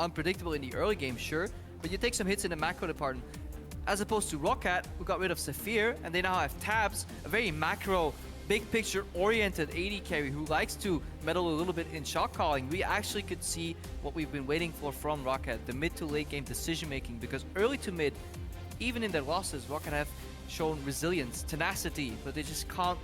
unpredictable in the early game, sure, but you take some hits in the macro department. As opposed to ROCCAT, who got rid of Saphir, and they now have Tabs, a very macro, big picture oriented AD carry who likes to meddle a little bit in shot calling. We actually could see what we've been waiting for from ROCCAT, the mid to late game decision making, because early to mid, even in their losses, ROCCAT have shown resilience, tenacity, but they just can't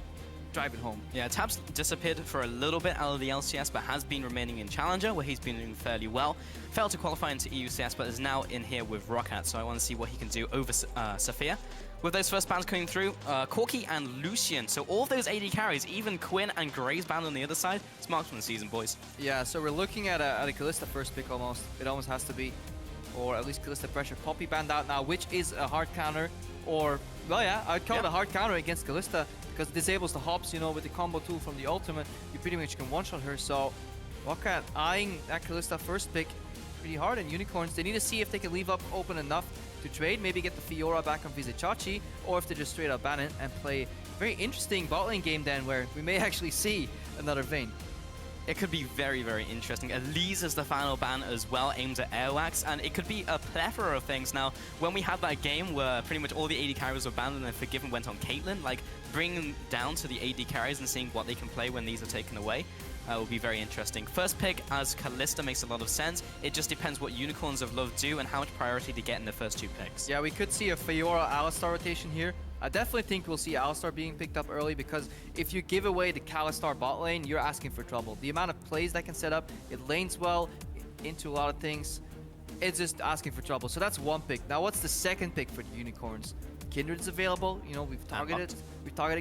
drive it home. Yeah, Tabs disappeared for a little bit out of the LCS, but has been remaining in Challenger, where he's been doing fairly well. Failed to qualify into EUCS, but is now in here with ROCCAT, so I want to see what he can do over Saphir. With those first bans coming through, Corki and Lucian, so all of those AD carries, even Quinn and Gray's banned on the other side. It's Marksman season, boys. Yeah, so we're looking at a Kalista first pick almost. It almost has to be, or at least Kalista pressure. Poppy banned out now, which is a hard counter, or, well yeah, I'd call it a hard counter against Kalista, because it disables the hops, you know, with the combo tool from the ultimate, you pretty much can one-shot her, so ROCCAT eyeing that Kalista first pick pretty hard, and Unicorns, they need to see if they can leave up open enough to trade, maybe get the Fiora back on Vizicachi, or if they just straight up ban it and play very interesting bot lane game then, where we may actually see another Vayne. It could be very, very interesting. Elise is the final ban as well, aimed at Airwax, and it could be a plethora of things. Now, when we had that game where pretty much all the AD carries were banned and then Forgiven went on Caitlyn, like, bringing them down to the AD carries and seeing what they can play when these are taken away will be very interesting. First pick as Kalista makes a lot of sense. It just depends what Unicorns of Love do and how much priority they get in the first two picks. Yeah, we could see a Fiora Alistar rotation here. I definitely think we'll see Alistar being picked up early, because if you give away the Kalistar bot lane, you're asking for trouble. The amount of plays that can set up, it lanes well into a lot of things. It's just asking for trouble. So that's one pick. Now what's the second pick for the Unicorns? Kindred's available. You know, we've targeted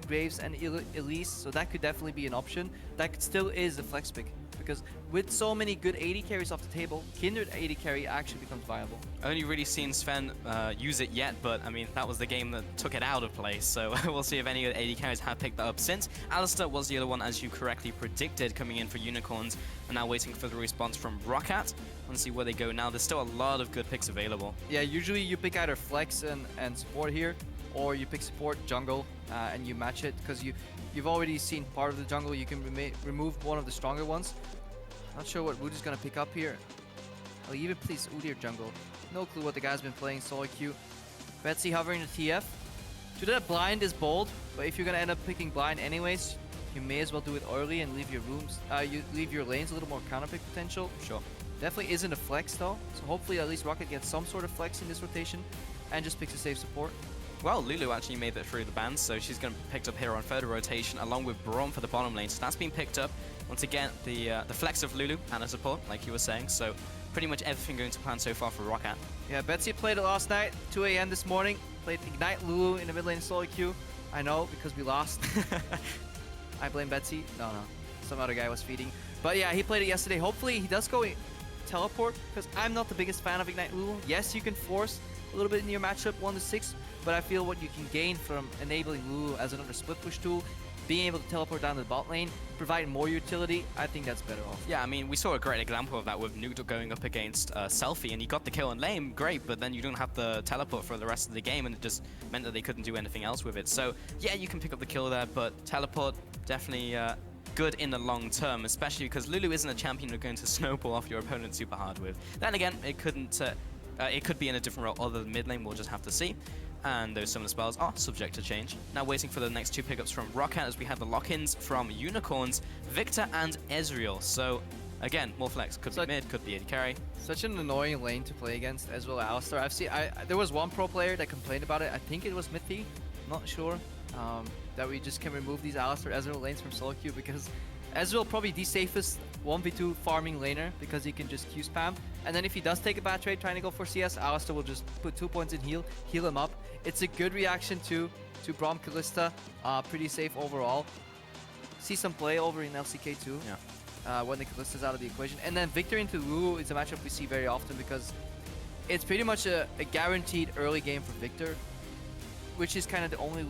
Graves and Elise, so that could definitely be an option. That still is a flex pick, because with so many good AD carries off the table, Kindred AD carry actually becomes viable. Only really seen Sven use it yet, but I mean, that was the game that took it out of place, so we'll see if any of the AD carries have picked that up since. Alistar was the other one, as you correctly predicted, coming in for Unicorns, and now waiting for the response from ROCCAT. Let's see where they go now. There's still a lot of good picks available. Yeah, usually you pick either flex and support here, or you pick support jungle and you match it, because you've already seen part of the jungle. You can remove one of the stronger ones. Not sure what Woody's gonna pick up here. I'll even please Udi or jungle. No clue what the guy's been playing solo queue. Betsy hovering the TF. To that blind is bold, but if you're gonna end up picking blind anyways, you may as well do it early and leave your rooms. You leave your lanes a little more counter pick potential. Sure. Definitely isn't a flex though, so hopefully at least ROCCAT gets some sort of flex in this rotation and just picks a safe support. Well, Lulu actually made it through the bans, so she's going to be picked up here on third rotation, along with Braum for the bottom lane. So that's been picked up. Once again, the flex of Lulu and a support, like you were saying. So pretty much everything going to plan so far for ROCCAT. Yeah, Betsy played it last night, 2 a.m. this morning. Played Ignite Lulu in the mid lane solo queue. I know, because we lost. I blame Betsy. No, some other guy was feeding. But yeah, he played it yesterday. Hopefully he does go teleport, because I'm not the biggest fan of Ignite Lulu. Yes, you can force a little bit in your matchup 1-6, but I feel what you can gain from enabling Lulu as another split push tool, being able to teleport down to the bot lane, providing more utility, I think that's better off. Yeah, I mean, we saw a great example of that with Nuke going up against Selfie, and he got the kill in lane, great, but then you don't have the teleport for the rest of the game, and it just meant that they couldn't do anything else with it. So yeah, you can pick up the kill there, but teleport definitely good in the long term, especially because Lulu isn't a champion you're going to snowball off your opponent super hard with. Then again, it could be in a different role other than mid lane, we'll just have to see. And those summoner spells are subject to change. Now waiting for the next two pickups from ROCCAT, as we have the lock-ins from Unicorns, Victor and Ezreal. So again, more flex. Could be mid, could be AD carry. Such an annoying lane to play against, as well as Alistar. There was one pro player that complained about it. I think it was Mithy, not sure. That we just can remove these Alistar Ezreal lanes from solo queue, because Ezreal probably the safest 1v2 farming laner, because he can just Q spam. And then if he does take a bad trade trying to go for CS, Alistar will just put 2 points in heal him up. It's a good reaction to Braum Kalista. Pretty safe overall. See some play over in LCK too. Yeah. When the Kalista's out of the equation. And then Victor into Lulu is a matchup we see very often, because it's pretty much a guaranteed early game for Victor, which is kind of the only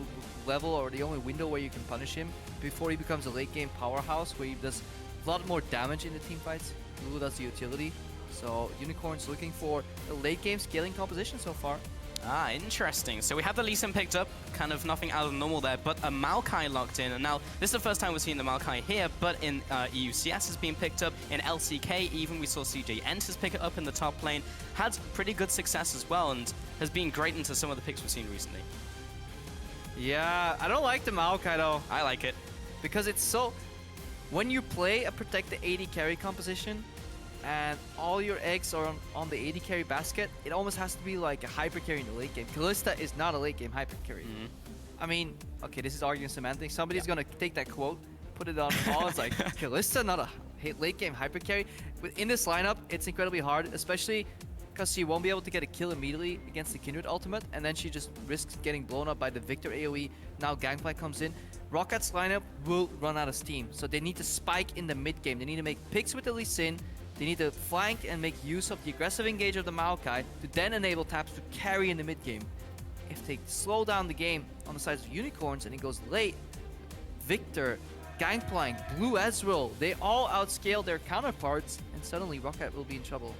level or the only window where you can punish him before he becomes a late game powerhouse, where he does a lot more damage in the team fights. Lulu does the utility. So Unicorns looking for a late game scaling composition so far. Ah, interesting. So we have the Lee Sin picked up, kind of nothing out of the normal there, but a Maokai locked in. And now, this is the first time we're seeing the Maokai here, but in EUCS has been picked up. In LCK, even we saw CJ Enters pick it up in the top lane. Had pretty good success as well, and has been great into some of the picks we've seen recently. Yeah, I don't like the Maokai though. I like it. Because it's so... When you play a protect the AD carry composition, and all your eggs are on the AD carry basket, it almost has to be like a hyper carry in the late game. Kalista is not a late game hyper carry. I mean, okay, this is arguing semantics. Somebody's gonna take that quote, put it on all. It's like, Kalista not a late game hyper carry. In this lineup, it's incredibly hard, especially because she won't be able to get a kill immediately against the Kindred ultimate, and then she just risks getting blown up by the Victor AoE. Now Gangplank comes in. ROCCAT's lineup will run out of steam, so they need to spike in the mid game. They need to make picks with the Lee Sin. They need to flank and make use of the aggressive engage of the Maokai to then enable taps to carry in the mid game. If they slow down the game on the sides of Unicorns and it goes late, Victor, Gangplank, Blue Ezreal, they all outscale their counterparts, and suddenly ROCCAT will be in trouble.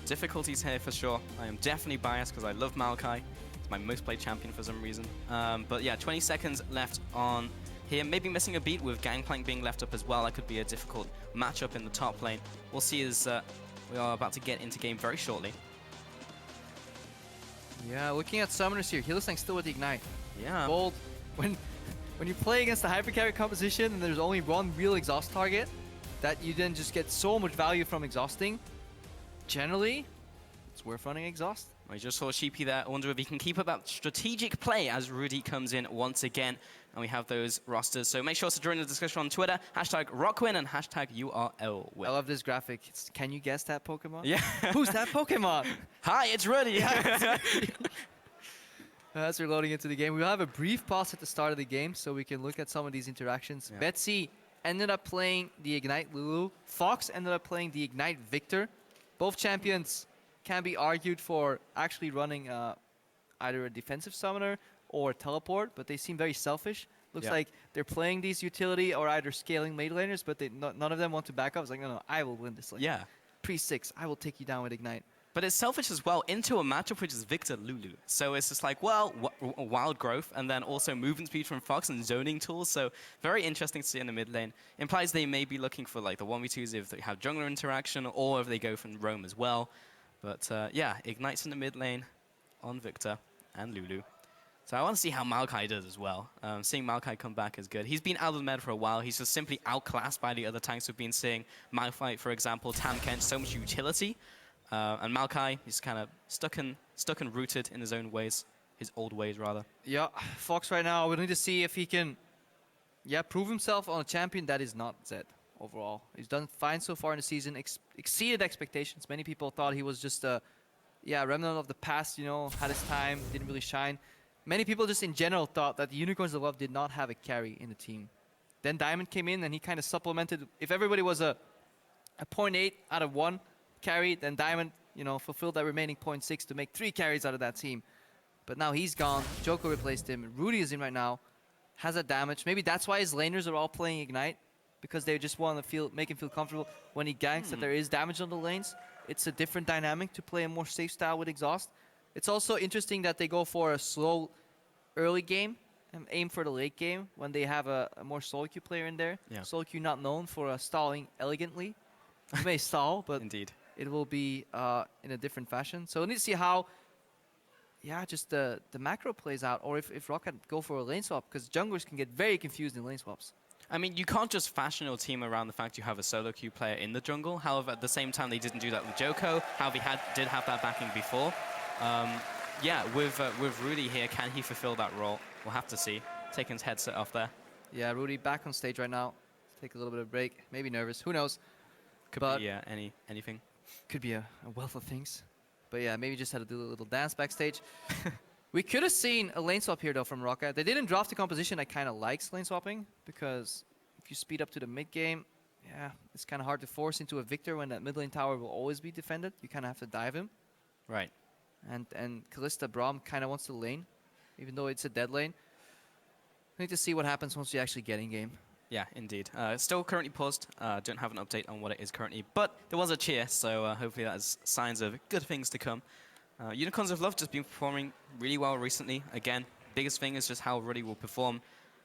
Difficulties here for sure. I am definitely biased because I love Maokai. It's my most played champion for some reason. But yeah, 20 seconds left on here. Maybe missing a beat with Gangplank being left up as well. That could be a difficult matchup in the top lane. We'll see as we are about to get into game very shortly. Yeah, looking at summoners here, Hylissang still with the Ignite. Yeah. Bold. When you play against the hyper carry composition and there's only one real exhaust target, that you then just get so much value from exhausting, generally, it's worth running exhaust. I just saw Sheepy there. I wonder if he can keep up that strategic play as Rudy comes in once again. And we have those rosters. So make sure to join the discussion on Twitter. Hashtag ROCKWIN and hashtag URLWin. I love this graphic. Can you guess that Pokemon? Yeah. Who's that Pokemon? Hi, it's Rudy. As we're loading into the game, we'll have a brief pause at the start of the game so we can look at some of these interactions. Yeah. Betsy ended up playing the Ignite Lulu. Fox ended up playing the Ignite Victor. Both champions can be argued for actually running either a defensive summoner or teleport, but they seem very selfish. Looks like they're playing these utility or either scaling mid laners, but none of them want to back up. It's like, no, I will win this lane. Yeah. Pre-6, I will take you down with Ignite. But it's selfish as well into a matchup which is Victor Lulu. So it's just like, well, wild growth and then also movement speed from Fox and zoning tools. So very interesting to see in the mid lane. Implies they may be looking for like the 1v2s if they have jungler interaction or if they go from roam as well. But yeah, Ignites in the mid lane on Victor and Lulu. So I want to see how Maokai does as well. Seeing Maokai come back is good. He's been out of the meta for a while. He's just simply outclassed by the other tanks we've been seeing. Malphite, for example, Tam Kench, so much utility. And Maokai, he's kind of stuck and rooted in his own ways, his old ways rather. Yeah, Fox right now, we need to see if he can, prove himself on a champion that is not Zed overall. He's done fine so far in the season, exceeded expectations. Many people thought he was just a, remnant of the past, had his time, didn't really shine. Many people just in general thought that the Unicorns of Love did not have a carry in the team. Then Diamond came in and he kind of supplemented. If everybody was a 0.8 out of 1 carry, then Diamond, fulfilled that remaining 0.6 to make 3 carries out of that team. But now he's gone. Joko replaced him. Rudy is in right now. Has a damage. Maybe that's why his laners are all playing Ignite, because they just want to make him feel comfortable when he ganks that there is damage on the lanes. It's a different dynamic to play a more safe style with exhaust. It's also interesting that they go for a slow early game and aim for the late game when they have a more solo queue player in there. Yeah. Solo queue not known for stalling elegantly. You may stall, but Indeed. it will be in a different fashion. So we need to see how, just the macro plays out, or if ROCCAT go for a lane swap, because junglers can get very confused in lane swaps. I mean, you can't just fashion your team around the fact you have a solo queue player in the jungle. However, at the same time, they didn't do that with Joko. However, he did have that backing before. With Rudy here, can he fulfill that role? We'll have to see. Taking his headset off there. Yeah, Rudy back on stage right now. Take a little bit of a break. Maybe nervous. Who knows? Could be anything. Could be a wealth of things. But yeah, maybe just had to do a little dance backstage. We could have seen a lane swap here, though, from ROCCAT. They didn't draft the composition that kind of likes lane swapping, because if you speed up to the mid game, it's kind of hard to force into a Victor when that mid lane tower will always be defended. You kind of have to dive him. Right. And Kalista Braum kind of wants to lane, even though it's a dead lane. We need to see what happens once we actually get in game. Yeah, indeed. It's still currently paused. Don't have an update on what it is currently, but there was a cheer, so hopefully that is signs of good things to come. Unicorns of Love just been performing really well recently. Again, biggest thing is just how Rudy will perform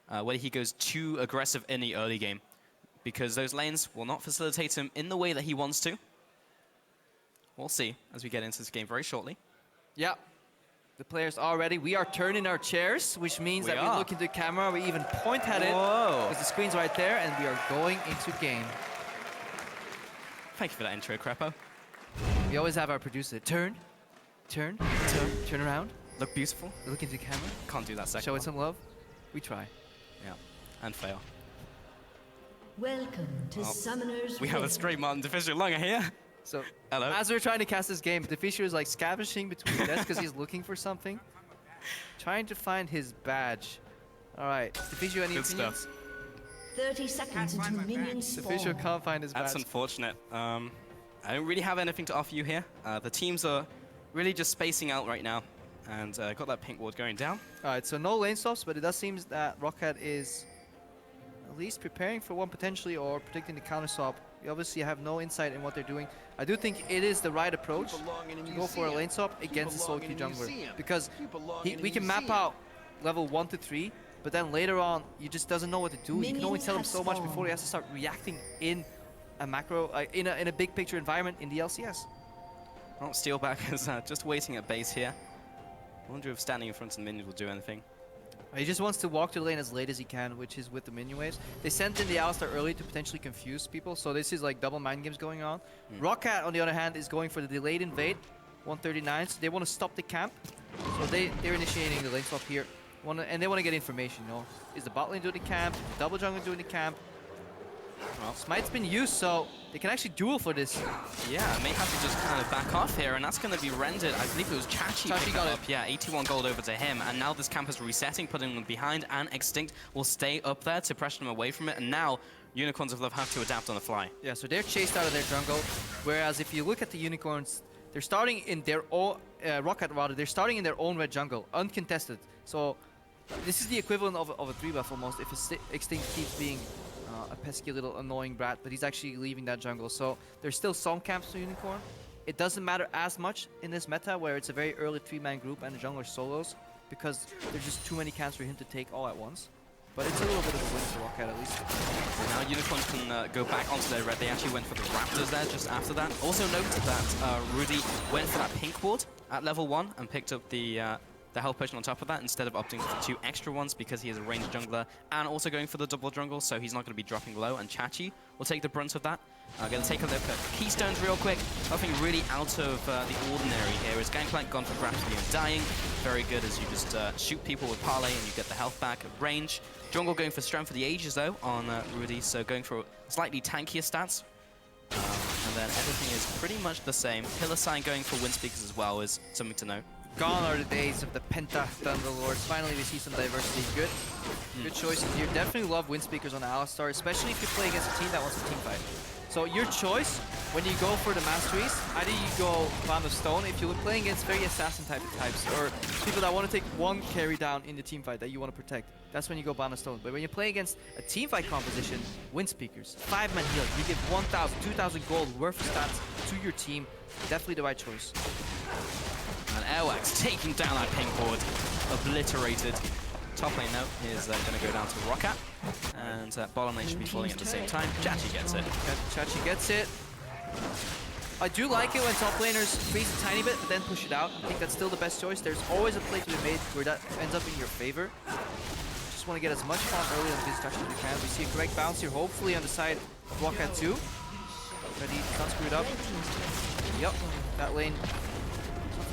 whether he goes too aggressive in the early game, because those lanes will not facilitate him in the way that he wants to. We'll see as we get into this game very shortly. Yeah, the players are ready. We are turning our chairs, which means that we look into the camera. We even point at it because the screen's right there, and we are going into game. Thank you for that intro, Crepo. We always have our producer turn around, Look beautiful. look into the camera, Can't do that second show it one. some love. We try. Yeah, and fail. Welcome to Summoner's We have a Rift. straight Martin Diffuser Longer here. So, Hello. as we're trying to cast this game, the Fisher is like scavenging between desks because he's looking for something. Trying to find his badge. All right, the Fisher, any Good opinions? stuff. 30 seconds until minions The spawn. Fisher can't find his That's badge. unfortunate. I don't really have anything to offer you here. The teams are really just spacing out right now, and got that pink ward going down. All right, so no lane stops, but it does seem that ROCCAT is at least preparing for one potentially or predicting the counter swap. We obviously have no insight in what they're doing. I do think it is the right approach to go for a lane swap against the solo queue jungler, because we can map out level 1 to 3, but then later on, he just doesn't know what to do. You can only tell him so much before he has to start reacting in a macro, in a big picture environment in the LCS. Well, Steelback is just waiting at base here. I wonder if standing in front of the minions will do anything. He just wants to walk to the lane as late as he can, which is with the minion waves. They sent in the Alistar early to potentially confuse people, so this is like double mind games going on. ROCCAT, on the other hand, is going for the delayed invade, 139, so they want to stop the camp. So they're initiating the lane swap here, and they want to get information, you know. Is the bot lane doing the camp? Is the double jungle doing the camp? Well, Smite's been used, so they can actually duel for this. Yeah, may have to just kind of back off here, and that's going to be rendered. I believe it was Chachi got up. Yeah, 81 gold over to him, and now this camp is resetting, putting them behind, and Extinct will stay up there to pressure them away from it, and now Unicorns of Love have to adapt on the fly. Yeah, so they're chased out of their jungle, whereas if you look at the Unicorns, they're starting in their own, ROCCAT rather, they're starting in their own red jungle, uncontested. So this is the equivalent of a 3-buff almost, if Extinct keeps being a pesky little annoying brat, but he's actually leaving that jungle. So there's still some camps to Unicorn. It doesn't matter as much in this meta where it's a very early 3-man group and the jungler solos, because there's just too many camps for him to take all at once. But it's a little bit of a win for ROCCAT at least. Now Unicorns can go back onto their red. They actually went for the Raptors there just after that. Also note that Rudy went for that pink ward at level 1 and picked up the health potion on top of that instead of opting for 2 extra ones because he is a ranged jungler, and also going for the double jungle, so he's not going to be dropping low, and Chachi will take the brunt of that. I'm going to take a look at Keystones real quick. Nothing really out of the ordinary here. Is Gangplank gone for Grapsity and dying. Very good as you just shoot people with Parlay and you get the health back at range. Jungle going for Strength for the Ages though on Rudy, so going for slightly tankier stats. And then everything is pretty much the same. Pillar Sign going for Wind Speakers as well is something to note. Gone are the days of the Penta Thunderlords. Finally, we see some diversity. Good choices here. Definitely love Wind Speakers on Alistar, especially if you play against a team that wants a team fight. So your choice, when you go for the Masteries, either you go Bond of Stone, if you're playing against very assassin types, or people that want to take one carry down in the team fight that you want to protect, that's when you go Bond of Stone. But when you play against a team fight composition, Wind Speakers, 5-man heal, you give 1,000, 2,000 gold worth of stats to your team. Definitely the right choice. And Airwax taking down that pink board, obliterated. Top lane now is going to go down to ROCCAT, and bottom lane should be falling at the same time. Chachi gets it. Chachi gets it. I do like it when top laners freeze a tiny bit, but then push it out. I think that's still the best choice. There's always a play to be made where that ends up in your favor. Just want to get as much farm early on this touch as we can. We see a correct bounce here, hopefully on the side of ROCCAT 2. Ready, not screwed up. Yep, that lane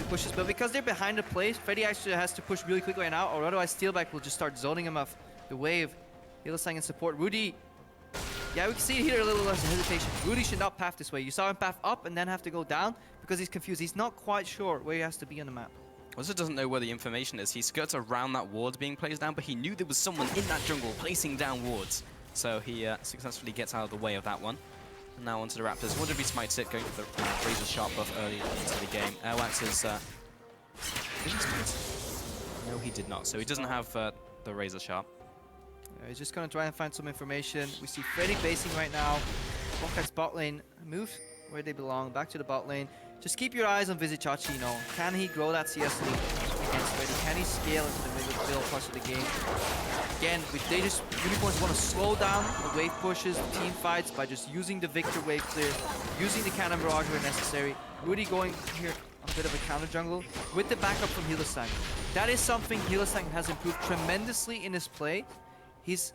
pushes, but because they're behind the play, Freddy actually has to push really quickly right now, or otherwise Steelback will just start zoning him off the wave. Healasang in support. Rudy, yeah, we can see here a little less hesitation. Rudy should not path this way. You saw him path up and then have to go down because he's confused. He's not quite sure where he has to be on the map. Also doesn't know where the information is. He skirts around that ward being placed down, but he knew there was someone in that jungle placing down wards. So he successfully gets out of the way of that one. And now onto the Raptors. Wonder if he smites it, going for the Razor Sharp buff early into the game. Airwax is... did he smite? No, he did not. So he doesn't have the Razor Sharp. He's just going to try and find some information. We see Freddy basing right now. ROCCAT's bot lane move where they belong, back to the bot lane. just keep your eyes on Vizichachi, you know. Can he grow that CS lead against Freddy? Can he scale into the middle parts of the game? Again, Unicorns want to slow down the wave pushes, the team fights by just using the Victor wave clear, using the Cannon Barrage where necessary. Rudy going here on a bit of a counter jungle with the backup from Hylissang. That is something Hylissang has improved tremendously in his play. His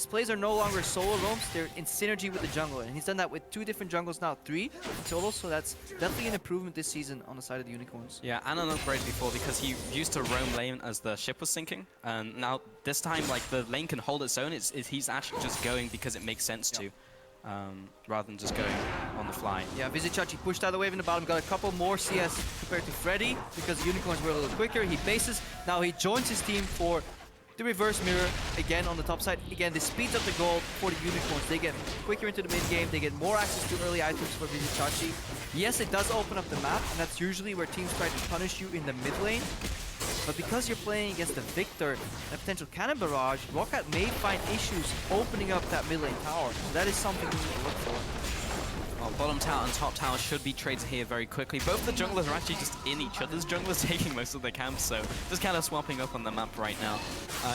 plays are no longer solo roams, they're in synergy with the jungle, and he's done that with 2 different jungles now, 3 in total, so that's definitely an improvement this season on the side of the Unicorns. Yeah, and an upgrade before, because he used to roam lane as the ship was sinking, and now this time, like, the lane can hold its own. He's actually just going because it makes sense to, rather than just going on the fly. Yeah, Vizichachi pushed out the wave in the bottom, got a couple more CS compared to Freddy, because the Unicorns were a little quicker. He bases, now he joins his team for the reverse mirror again on the top side. Again, this speeds up the goal for the Unicorns. They get quicker into the mid game. They get more access to early items for Vizichachi. Yes, it does open up the map, and that's usually where teams try to punish you in the mid lane. But because you're playing against the Victor and a potential Cannon Barrage, ROCCAT may find issues opening up that mid lane tower. So that is something we need to look for. Well, bottom tower and top tower should be traded here very quickly. Both the junglers are actually just in each other's junglers, taking most of their camps, so just kind of swapping up on the map right now.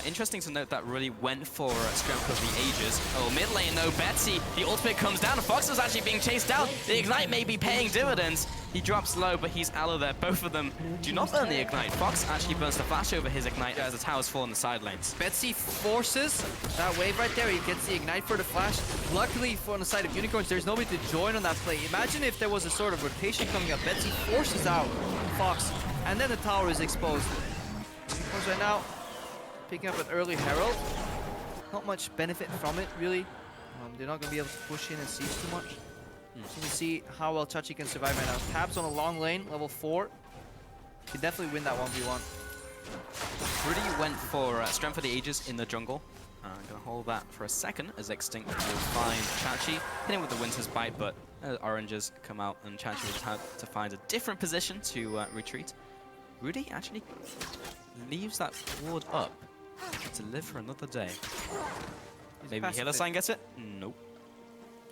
Interesting to note that really went for Strength of the Ages. Oh, mid lane though, Betsy, the ultimate comes down. Fox is actually being chased out. The Ignite may be paying dividends. He drops low, but he's out of there. Both of them do not burn the Ignite. Fox actually burns the flash over his Ignite as the towers fall in the side lanes. Betsy forces that wave right there. He gets the Ignite for the flash. Luckily for on the side of Unicorns, there's nobody to join on that play. Imagine if there was a sort of rotation coming up. Betsy forces out Fox, and then the tower is exposed. Unicorns right now picking up an early Herald. Not much benefit from it, really. They're not going to be able to push in and siege too much. So you can see how well Chachi can survive right now. Tabs on a long lane, level 4. Can definitely win that 1v1. Rudy went for Strength of the Ages in the jungle. I'm going to hold that for a second as Extinct will find Chachi. Hit him with the Winter's Bite, but oranges come out and Chachi will have to find a different position to retreat. Rudy actually leaves that ward up to live for another day. Maybe Hylissang gets it? Nope.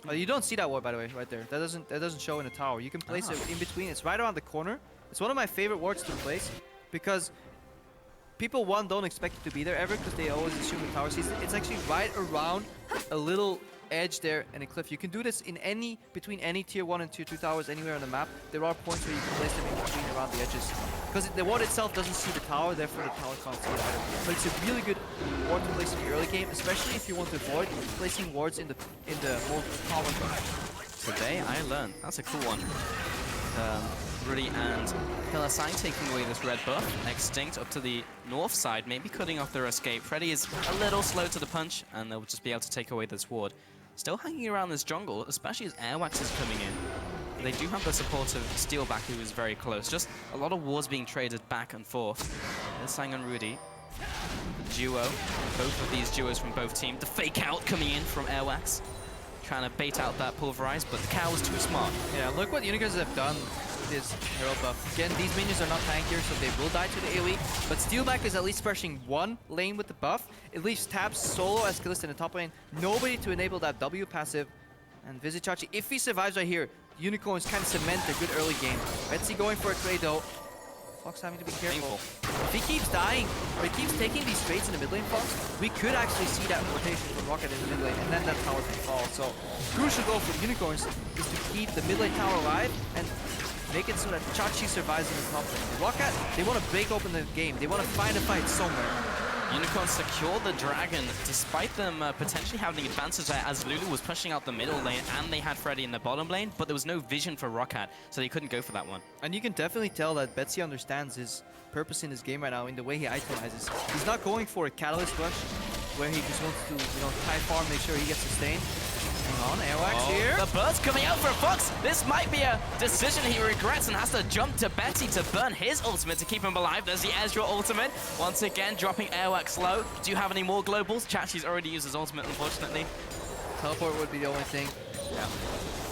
Oh, you don't see that ward, by the way, right there. That doesn't show in the tower. You can place it in between. It's right around the corner. It's one of my favorite wards to place because people, don't expect it to be there ever because they always assume the tower sees it. It's actually right around a little edge there and a cliff. You can do this in between any tier 1 and tier 2 towers anywhere on the map. There are points where you can place them in between around the edges. Because the ward itself doesn't see the tower, therefore the tower can't see it either. But it's a really good ward to place in the early game, especially if you want to avoid placing wards in the more common. Today I learned. That's a cool one. Rudy and Hylissang taking away this red buff. Extinct up to the north side, maybe cutting off their escape. Freddy is a little slow to the punch, and they'll just be able to take away this ward. Still hanging around this jungle, especially as Airwax is coming in. They do have the support of Steelback, who is very close. Just a lot of wards being traded back and forth. Hylissang and Rudy. Duo. Both of these duos from both teams. The fake out coming in from Airwax. Trying to bait out that Pulverize, but the cow was too smart. Yeah, look what Unicorns have done with this Herald buff. Again, these minions are not tankier, so they will die to the AoE. But Steelback is at least pressuring one lane with the buff. It leaves Tabs solo as Kalista in the top lane. Nobody to enable that W passive. And Vizichachi, if he survives right here, Unicorns kind of cement a good early game. Betsy going for a trade though. Fox having to be careful. If he keeps dying, or he keeps taking these trades in the mid lane, Fox, we could actually see that rotation from ROCCAT in the mid lane, and then that tower can fall. So, crucial goal for the Unicorns is to keep the mid lane tower alive and make it so that Chachi survives in the top lane. The ROCCAT, they want to break open the game. They want to find a fight somewhere. Unicorns secure the dragon, despite them potentially having an advantage there, as Lulu was pushing out the middle lane and they had Freddy in the bottom lane, but there was no vision for ROCCAT, so they couldn't go for that one. And you can definitely tell that Betsy understands his purpose in this game right now in the way he itemizes. He's not going for a Catalyst rush, where he just wants to, tie farm, make sure he gets sustained. Hang on, Airwax here. The burst coming out for Fox. This might be a decision he regrets and has to jump to Betsy to burn his ultimate to keep him alive. There's the Ezreal ultimate. Once again, dropping Airwax low. Do you have any more globals? Chachi's already used his ultimate, unfortunately. Teleport would be the only thing.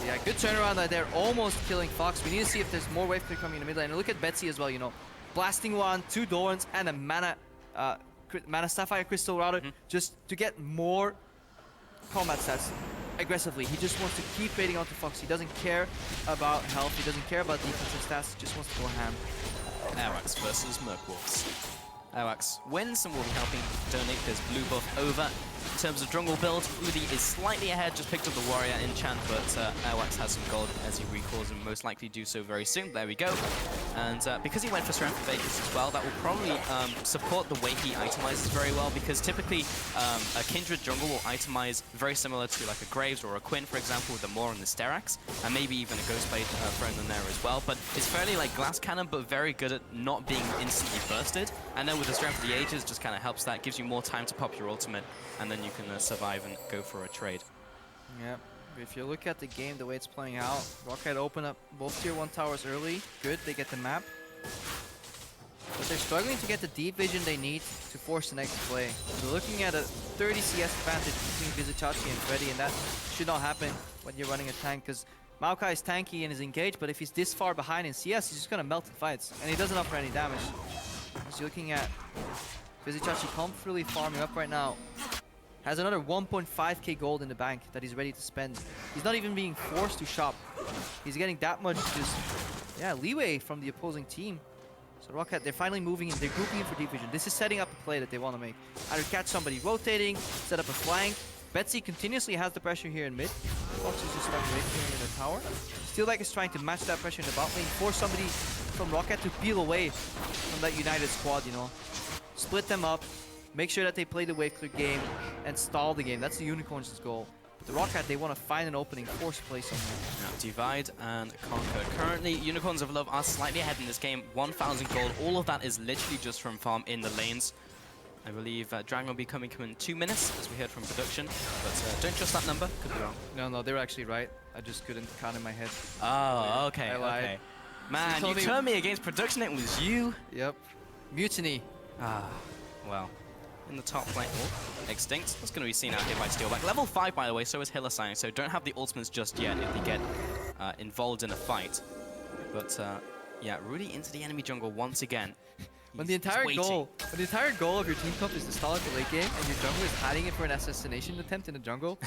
Yeah, good turnaround right there. Almost killing Fox. We need to see if there's more wave clear coming in the mid lane. And look at Betsy as well, Blasting Wand, 2 Dorans, and a Mana Sapphire Crystal rather, just to get more combat stats. aggressively. He just wants to keep baiting onto Fox. He doesn't care about health. He doesn't care about defensive stats. He just wants to go ham. Airwax versus Merkwolves. Airwax wins and will be helping donate this blue buff over. In terms of jungle build, Udi is slightly ahead, just picked up the warrior enchant, but Airwax has some gold as he recalls and most likely do so very soon. There we go. And because he went for Strength of Aegis as well, that will probably support the way he itemizes very well, because typically a Kindred jungle will itemize very similar to like a Graves or a Quinn, for example, with the Maw and the Sterax, and maybe even a Ghostblade thrown in there as well. But it's fairly like Glass Cannon, but very good at not being instantly bursted. And then with the Strength of the Aegis, just kind of helps that, gives you more time to pop your ultimate, and then you can survive and go for a trade. Yep. If you look at the game, the way it's playing out, ROCCAT open up both tier 1 towers early. Good, they get the map. But they're struggling to get the deep vision they need to force the next play. They're looking at a 30 CS advantage between Vizichachi and Freddy, and that should not happen when you're running a tank, because Maokai is tanky and is engaged, but if he's this far behind in CS, he's just going to melt in fights, and he doesn't offer any damage. So you're looking at Vizichachi comfortably farming up right now. Has another 1.5k gold in the bank that he's ready to spend. He's not even being forced to shop. He's getting that much just, yeah, leeway from the opposing team. So ROCCAT, they're finally moving in. They're grouping in for deep vision. This is setting up a play that they want to make. Either catch somebody rotating, set up a flank. Betsy continuously has the pressure here in mid. Fox is just stuck waiting in the tower. Steelback is trying to match that pressure in the bot lane, force somebody from ROCCAT to peel away from that united squad, you know. Split them up. Make sure that they play the wave clear game and stall the game. That's the Unicorns' goal. But the ROCCAT, they want to find an opening, force play somewhere. Now, divide and conquer. Currently, Unicorns of Love are slightly ahead in this game. 1,000 gold. All of that is literally just from farm in the lanes. I believe Dragon will be coming in 2 minutes, as we heard from production. But don't trust that number. Could be wrong. No, they were actually right. I just couldn't count in my head. Oh, okay, I lied. okay. Man, you turned me against production. It was you. Yep. Mutiny. Ah, well. In the top lane, Extinct. That's going to be seen out here by Steelback. Level 5, by the way, so is Hilla Sign, so don't have the ultimates just yet if they get involved in a fight. But, yeah, Rudy into the enemy jungle once again. When the entire goal of your team comp is to stall at the late game, and your jungle is hiding it for an assassination attempt in the jungle,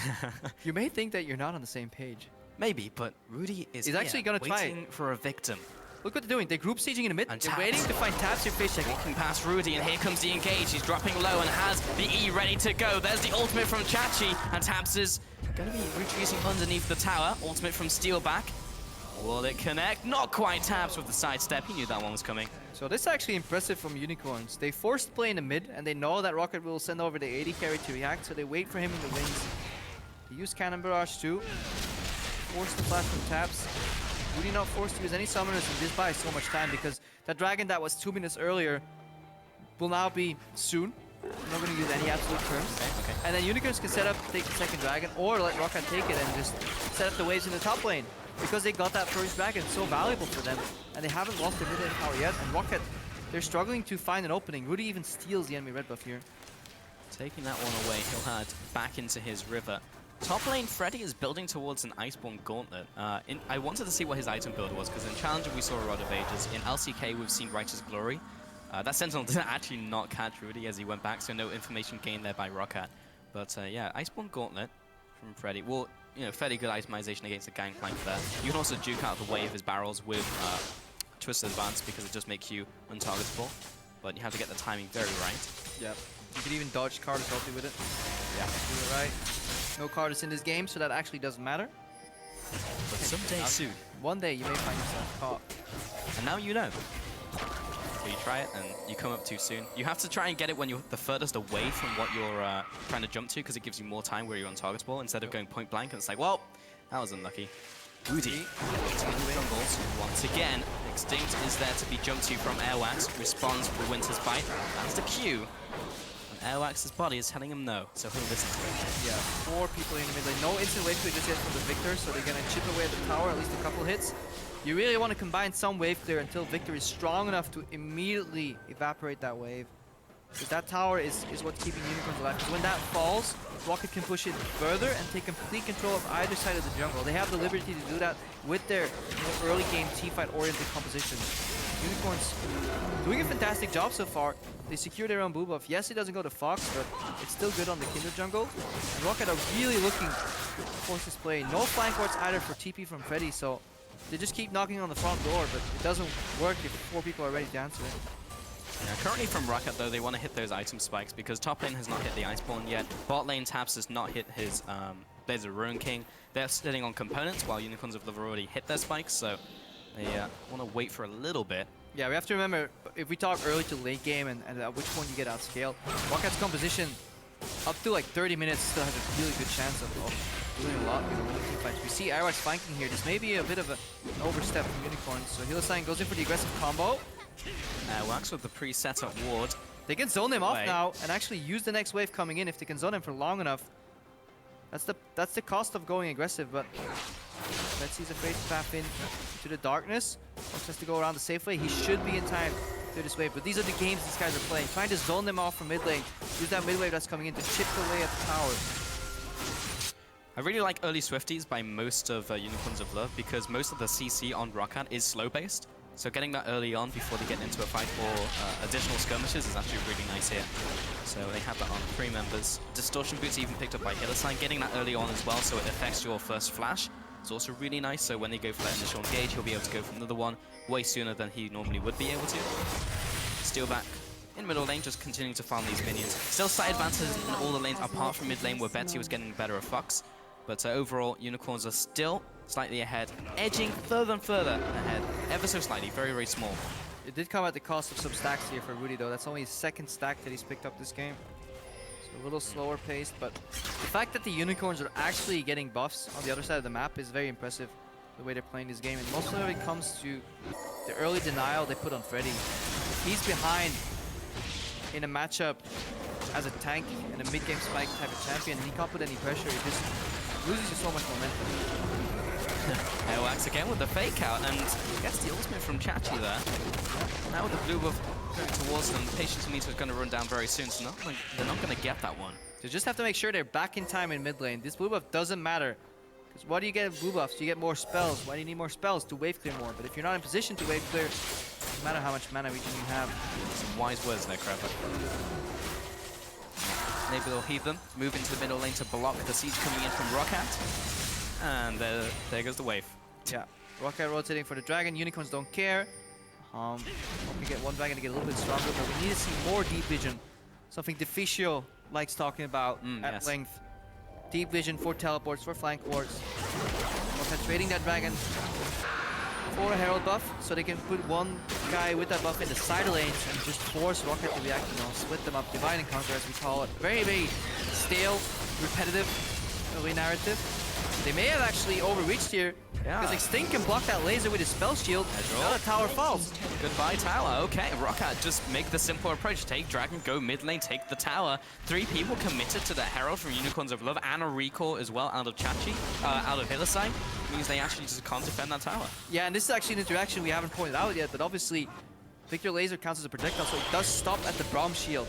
you may think that you're not on the same page. Maybe, but Rudy is He's actually gonna try waiting for a victim. Look what they're doing. They're group sieging in the mid. And they're waiting to find tabs in face checking. Walking past Rudy, and here comes the engage. He's dropping low and has the E ready to go. There's the ultimate from Chachi, and Tabs is going to be retreating underneath the tower. Ultimate from Steelback. Will it connect? Not quite. Tabs with the sidestep. He knew that one was coming. So this is actually impressive from Unicorns. They forced play in the mid, and they know that ROCCAT will send over the AD carry to react, so they wait for him in the wings. They use Cannon Barrage too. Force the flash from Tabs. Rudy not forced to use any summoners, and this buys so much time because that dragon that was 2 minutes earlier will now be soon. I'm not going to use any absolute terms. Okay. And then Unicorns can set up, take the second dragon, or let ROCCAT take it and just set up the waves in the top lane. Because they got that first dragon, so valuable for them. And they haven't lost their mid-lane power yet. And ROCCAT, they're struggling to find an opening. Rudy even steals the enemy red buff here. Taking that one away, he'll head back into his river. Top lane, Freddy is building towards an Iceborne Gauntlet. I wanted to see what his item build was, because in Challenger we saw a Rod of Ages. In LCK we've seen Righteous Glory. That Sentinel did actually not catch Rudy as he went back, so no information gained there by ROCCAT. But yeah, Iceborne Gauntlet from Freddy. Well, you know, fairly good itemization against the Gangplank there. You can also duke out the way of his barrels with Twisted Advance, because it just makes you untargetable. But you have to get the timing very right. Yep. You can even dodge Cardus healthy with it. Yeah, do it right. No Cardus in this game, so that actually doesn't matter. But someday soon. One day you may find yourself caught. And now you know. So you try it and you come up too soon. You have to try and get it when you're the furthest away from what you're trying to jump to, because it gives you more time where you're untargetable instead of going point blank and it's like, well, that was unlucky. Rudy jungles once again. Extinct is there to be jumped to from Airwax. Responds with Winter's Bite. That's the Q. And Airwax's body is telling him no, so he'll listen to it. Yeah, 4 people in the mid lane. No instant wave clear just yet from the Victor, so they're gonna chip away at the tower, at least a couple hits. You really want to combine some wave clear until Victor is strong enough to immediately evaporate that wave. Because that tower is what's keeping Unicorns alive. Because when that falls, ROCCAT can push it further and take complete control of either side of the jungle. They have the liberty to do that with their early game teamfight oriented composition. Unicorns doing a fantastic job so far. They secure their own blue buff. Yes, it doesn't go to Fox, but it's still good on the Kindred jungle. And ROCCAT are really looking force this play. No flank wards either for TP from Freddy, so they just keep knocking on the front door, but it doesn't work if 4 people are ready to answer it. Yeah, currently from ROCCAT though, they want to hit those item spikes because top lane has not hit the Iceborne yet. Bot lane Taps has not hit his Blades of Ruin King. They're sitting on components while Unicorns of Love have already hit their spikes, so they want to wait for a little bit. Yeah, we have to remember, if we talk early to late game and at which point you get outscaled, ROCCAT's composition up to like 30 minutes still has a really good chance of doing a lot with the team fights. We see Airwax flanking here. This may be a bit of an overstep from Unicorns. So Hylissang goes in for the aggressive combo. Works with the pre-set up ward. They can zone him off now and actually use the next wave coming in if they can zone him for long enough. That's the cost of going aggressive, but let's see, he's afraid to tap in to the darkness. Fox has to go around the safe way. He should be in time to this wave, but these are the games these guys are playing. Trying to zone them off from mid lane. Use that mid wave that's coming in to chip away at the tower. I really like early Swifties by most of Unicorns of Love because most of the CC on ROCCAT is slow-based. So getting that early on before they get into a fight for additional skirmishes is actually really nice here. So they have that on 3 members. Distortion Boots even picked up by Hylissang, getting that early on as well so it affects your first flash. It's also really nice, so when they go for that initial engage, he'll be able to go for another one way sooner than he normally would be able to. Steal back in middle lane, just continuing to farm these minions. Still side advantages in all the lanes apart from mid lane where Betsy was getting better at Fox. But overall, Unicorns are still slightly ahead, edging further and further ahead, ever so slightly, very, very small. It did come at the cost of some stacks here for Rudy, though. That's only his 2nd stack that he's picked up this game. So a little slower paced, but the fact that the Unicorns are actually getting buffs on the other side of the map is very impressive, the way they're playing this game. And most of it comes to the early denial they put on Freddy. If he's behind in a matchup as a tank and a mid-game spike type of champion, and he can't put any pressure, it just loses you so much momentum. Airwax again with the fake out and gets the ultimate from Chachi there. Now with the blue buff going towards them, Patience meter is going to run down very soon, so they're not going to get that one. They just have to make sure they're back in time in mid lane. This blue buff doesn't matter. Because what do you get with blue buffs? You get more spells. Why do you need more spells? To wave clear more. But if you're not in position to wave clear, no matter how much mana regen you have. Some wise words there, Crapper. Maybe they'll heed them, move into the middle lane to block the siege coming in from ROCCAT. And there goes the wave. Yeah, ROCCAT rotating for the dragon. Unicorns don't care. Hope we get one dragon to get a little bit stronger, but we need to see more deep vision. Something Deficio likes talking about at length. Deep vision for teleports, for flank wards. ROCCAT trading that dragon for a herald buff, so they can put one guy with that buff in the side lanes and just force ROCCAT to react, split them up, divide and conquer as we call it. Very, very stale, repetitive early narrative. They may have actually overreached here, because Extinct can block that laser with his spell shield. Now the tower falls. Goodbye tower. Okay, ROCCAT just make the simple approach. Take dragon, go mid lane, take the tower. 3 people committed to the Herald from Unicorns of Love and a recall as well out of Chachi, out of Hylissang. Means they actually just can't defend that tower. Yeah, and this is actually an interaction we haven't pointed out yet, but obviously Victor Laser counts as a projectile, so it does stop at the Braum shield.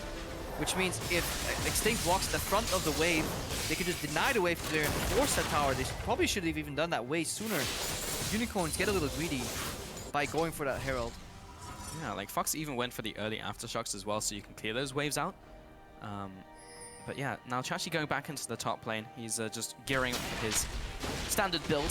Which means if Extinct walks the front of the wave, they could just deny the wave clear and force that tower. They probably should have even done that way sooner. Unicorns get a little greedy by going for that Herald. Yeah, like Fox even went for the early aftershocks as well, so you can clear those waves out. But yeah, now Chachi going back into the top lane. He's just gearing up for his standard build.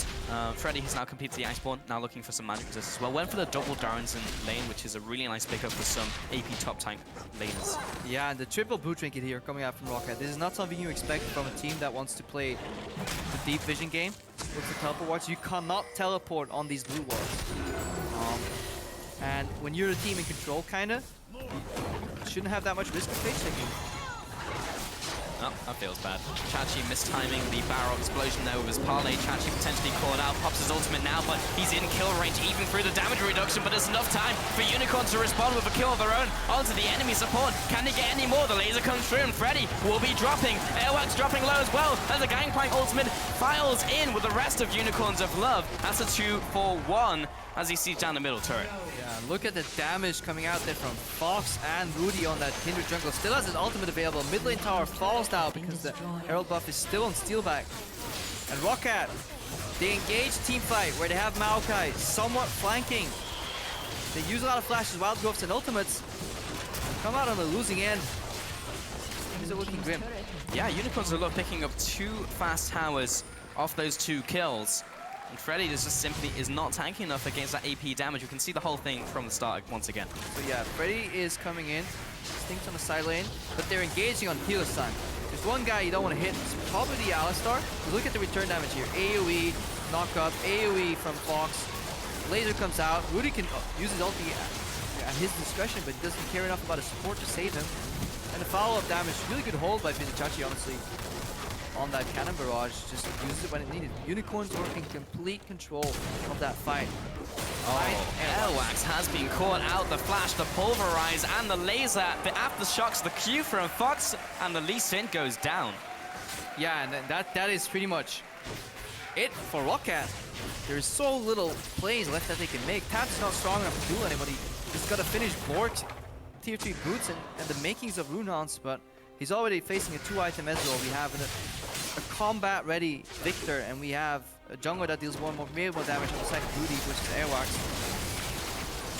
Freddy has now completed the Iceborne, now looking for some magic resist as well. Went for the double Darrens in lane, which is a really nice pickup for some AP top tank laners. Yeah, and the triple blue trinket here coming out from ROCCAT. This is not something you expect from a team that wants to play the deep vision game with the teleport wards. You cannot teleport on these blue wards. And when you're a team in control, kinda, you shouldn't have that much risk of face taking. Oh, that feels bad. Chachi mistiming the barrel explosion there with his parlay. Chachi potentially caught out, pops his ultimate now, but he's in kill range even through the damage reduction, but there's enough time for Unicorns to respond with a kill of their own onto the enemy support. Can they get any more? The laser comes through and Freddy will be dropping. Airwax dropping low as well as the Gangplank ultimate files in with the rest of Unicorns of Love. That's a 2-for-1 as he sees down the middle turret. Yeah, look at the damage coming out there from Fox and Rudy on that Kindred jungle. Still has his ultimate available. Mid lane tower falls now because the Herald buff is still on Steelback. And ROCCAT, they engage team fight where they have Maokai somewhat flanking. They use a lot of flashes, wild growths, and ultimates. Come out on the losing end. Things are looking grim. Yeah, Unicorns of Love picking up 2 fast towers off those 2 kills. And Freddy just simply is not tanky enough against that AP damage. You can see the whole thing from the start once again. So yeah, Freddy is coming in. Stinks on the side lane, but they're engaging on Hilo-san. There's one guy you don't want to hit. It's probably the Alistar. Look at the return damage here. AoE, knock up, AoE from Fox. Laser comes out. Rudy can use his ulti at his discretion, but he doesn't care enough about his support to save him. And the follow-up damage, really good hold by Vinichachi, honestly. On that cannon barrage, just use it when it needed. Unicorns were in complete control of that fight. Airwax has been caught out. The flash, the pulverize, and the laser. The aftershocks, the Q from Fox, and the Lee Sin goes down. Yeah, and that is pretty much it for ROCCAT. There's so little plays left that they can make. Tap's not strong enough to do anybody. He's got to finish Blort, tier 3 boots, and the makings of Runehounds, but he's already facing a 2-item Ezreal. We have a combat-ready Victor, and we have a jungler that deals more damage on the side of Rudy, which is Airwax.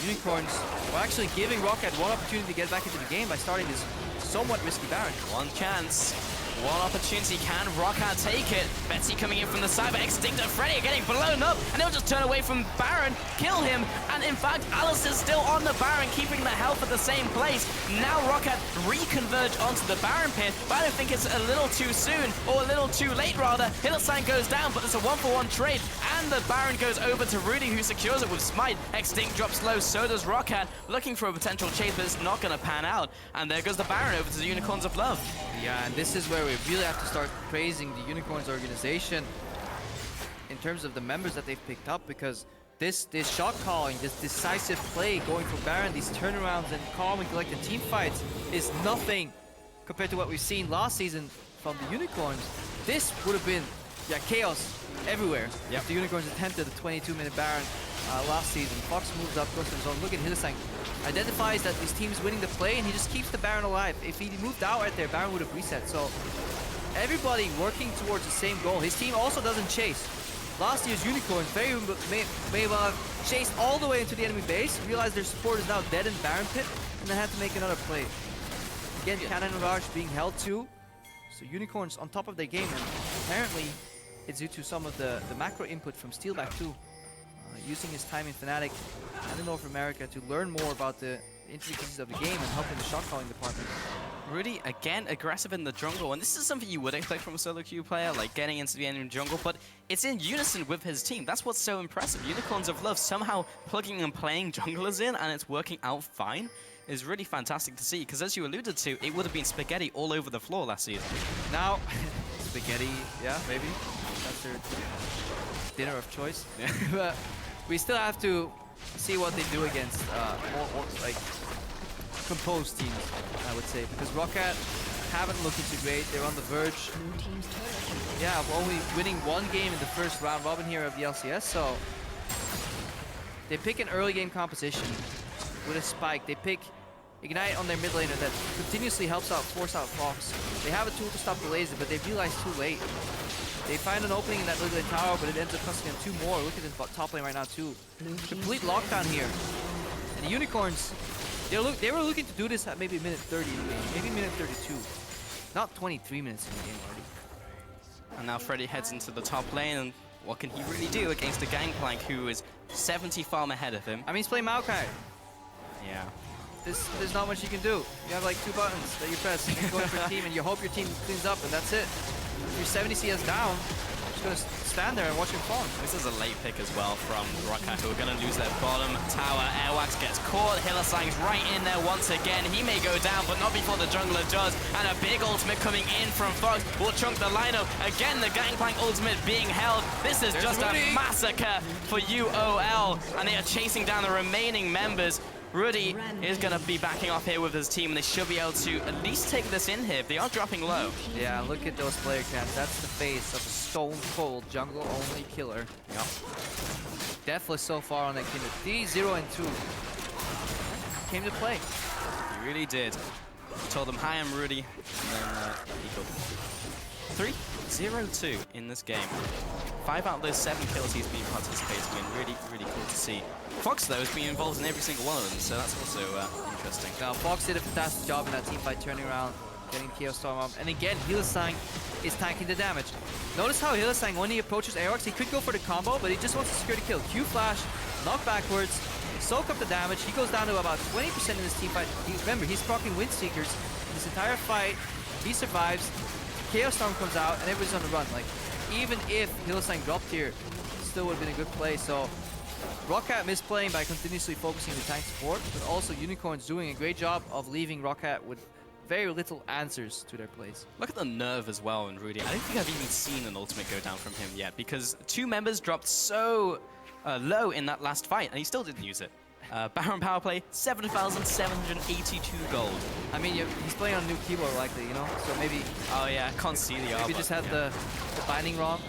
Unicorns are actually giving ROCCAT one opportunity to get back into the game by starting this somewhat risky Baron. One chance, one opportunity. Can ROCCAT take it? Betsy coming in from the side, but Extinct and Freddy are getting blown up, and they'll just turn away from Baron, kill him, and in fact, Alice is still on the Baron, keeping the health at the same place. Now ROCCAT reconverge onto the Baron pit, but I don't think it's a little too soon, or a little too late rather. Hillside goes down, but it's a 1-for-1 trade, and the Baron goes over to Rudy, who secures it with Smite. Extinct drops low, so does ROCCAT, looking for a potential chase, but it's not going to pan out. And there goes the Baron over to the Unicorns of Love. Yeah, and this is where we really have to start praising the Unicorns organization in terms of the members that they've picked up, because this shot calling, this decisive play, going for Baron, these turnarounds and calm and collected team fights is nothing compared to what we've seen last season from the Unicorns. This would have been, yeah, chaos everywhere. Yep. The Unicorns attempted the 22-minute Baron last season. Fox moves up, goes to his own. Look at Hillsang. Identifies that his team's winning the play, and he just keeps the Baron alive. If he moved out right there, Baron would have reset. So everybody working towards the same goal. His team also doesn't chase. Last year's Unicorns may well have chased all the way into the enemy base, realized their support is now dead in Baron pit, and then had to make another play. Again, Cannon Barrage being held to. So Unicorns on top of their game, and apparently it's due to some of the macro input from Steelback too. Using his time in Fnatic and in North America to learn more about the intricacies of the game and help in the shot calling department. Rudy, again, aggressive in the jungle, and this is something you would expect from a solo queue player, like getting into the enemy jungle, but it's in unison with his team. That's what's so impressive. Unicorns of Love somehow plugging and playing junglers in, and it's working out fine, is really fantastic to see, because as you alluded to, it would have been spaghetti all over the floor last season. Now, spaghetti, yeah, maybe. That's their dinner of choice. Yeah. But we still have to see what they do against more like composed teams, I would say, because ROCCAT haven't looked too great. They're on the verge. Yeah, we're only winning one game in the first round robin here of the LCS, so they pick an early game composition with a spike. They pick Ignite on their mid laner that continuously helps out, force out Fox. They have a tool to stop the laser, but they realize too late. They find an opening in that little tower, but it ends up costing them 2 more. Look at this top lane right now too. Complete lockdown here. And the Unicorns, they were looking to do this at maybe minute 30, maybe minute 32. Not 23 minutes in the game already. And now Freddy heads into the top lane, and what can he really do against a Gangplank who is 70 farm ahead of him? I mean, he's playing Maokai. Yeah. There's not much you can do. You have like 2 buttons that you press and go for your team, and you hope your team cleans up, and that's it. If you're 70 CS down, you're just gonna stand there and watch him farm. This is a late pick as well from ROCCAT, who are gonna lose their bottom tower. Airwax gets caught. Hillsang's right in there once again. He may go down, but not before the jungler does. And a big ultimate coming in from Fox will chunk the lineup. Again, the Gangplank ultimate being held. This is just a massacre for UOL, and they are chasing down the remaining members. Rudy is going to be backing off here with his team, and they should be able to at least take this in here. They are dropping low. Yeah, look at those player cams. That's the face of a stone-cold jungle-only killer. Yep. Deathless so far on that Kindred. 3-0 and 2. Came to play. He really did. Told them, hi, I'm Rudy. And then he killed them. 3-0-2 in this game. 5 out of those 7 kills he's been participating in. Really, really cool to see. Fox, though, has been involved in every single one of them, so that's also interesting. Now, Fox did a fantastic job in that teamfight, turning around getting Chaos Storm up. And again, Hylissang is tanking the damage. Notice how Hylissang, when he approaches Aerox, he could go for the combo, but he just wants to secure the kill. Q flash, knock backwards, soak up the damage. He goes down to about 20% in this team fight. Remember, he's proccing Windseekers this entire fight. He survives. Chaos Storm comes out, and everybody's on the run. Like, even if Hylissang dropped here, still would have been a good play. So ROCCAT misplaying by continuously focusing the tank support, but also Unicorns doing a great job of leaving ROCCAT with very little answers to their plays. Look at the nerve as well in Rudy. I don't think I've even seen an ultimate go down from him yet, because 2 members dropped so low in that last fight, and he still didn't use it. Baron power play, 7,782 gold. I mean, he's playing on a new keyboard likely, you know? So maybe... Oh yeah, can't see the R. Maybe just had the binding wrong.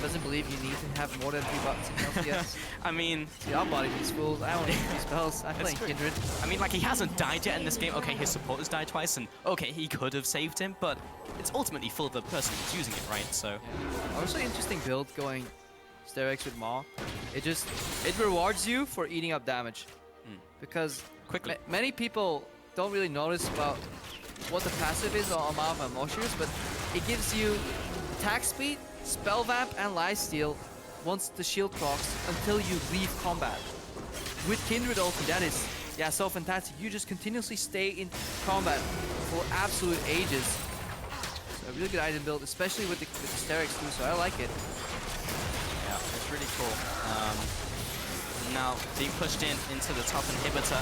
Doesn't believe you need to have more than 3 buttons in LCS. I mean... See, I'll body these fools. I don't need these spells. I'm playing Kindred. I mean, like, he hasn't died yet in this game. Okay, his support has died twice, and okay, he could have saved him, but it's ultimately for the person who's using it, right? So... Yeah. Also, interesting build going Sterex with Maw. It rewards you for eating up damage. Because quickly. Many people don't really notice about what the passive is on Maw and Maw Shears, but it gives you attack speed, spell vamp, and lifesteal once the shield procs until you leave combat. With Kindred ulti, that is, yeah, so fantastic. You just continuously stay in combat for absolute ages. So a really good item build, especially with the Sterex too, so I like it. Yeah, it's really cool. Now being pushed into the top inhibitor,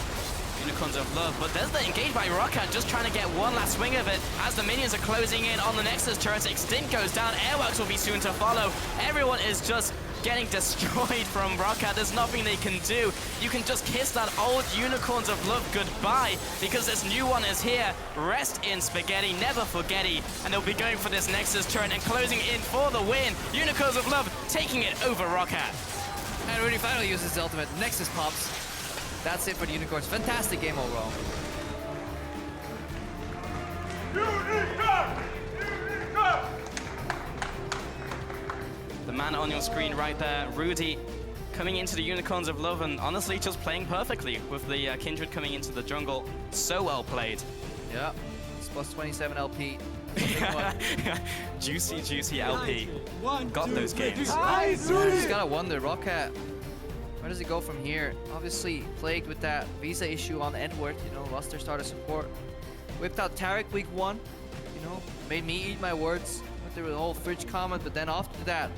Unicorns of Love, but there's the engage by ROCCAT, just trying to get one last swing of it as the minions are closing in on the Nexus turret. Extinct goes down, Airworks will be soon to follow. Everyone is just getting destroyed from ROCCAT. There's nothing they can do. You can just kiss that old Unicorns of Love goodbye, because this new one is here. Rest in spaghetti, never forgetty, and they'll be going for this Nexus turret and closing in for the win. Unicorns of Love taking it over ROCCAT. And Rudy finally uses his ultimate. Nexus pops. That's it for the Unicorns. Fantastic game overall. The man on your screen right there, Rudy, coming into the Unicorns of Love, and honestly just playing perfectly with the Kindred coming into the jungle. So well played. Yeah, it's plus 27 LP. Juicy LP. Got those games. I just gotta wonder, ROCCAT, where does it go from here? Obviously plagued with that visa issue on Edward, you know, lost their starter support. Whipped out Tarek week 1, you know, made me eat my words. Went through the whole fridge comment, but then after that,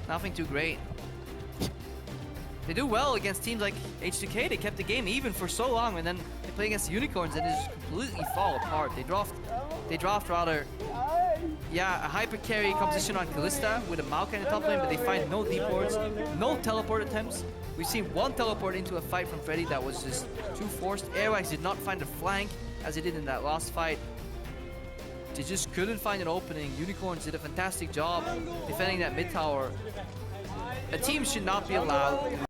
nothing too great. They do well against teams like H2K. They kept the game even for so long, and then they play against the Unicorns and they just completely fall apart. They draft rather, yeah, a hyper carry composition on Kalista with a Maokai in the top lane, but they find no deep wards, no teleport attempts. We've seen one teleport into a fight from Freddy that was just too forced. Airwax did not find a flank as he did in that last fight. They just couldn't find an opening. Unicorns did a fantastic job defending that mid tower. A team should not be allowed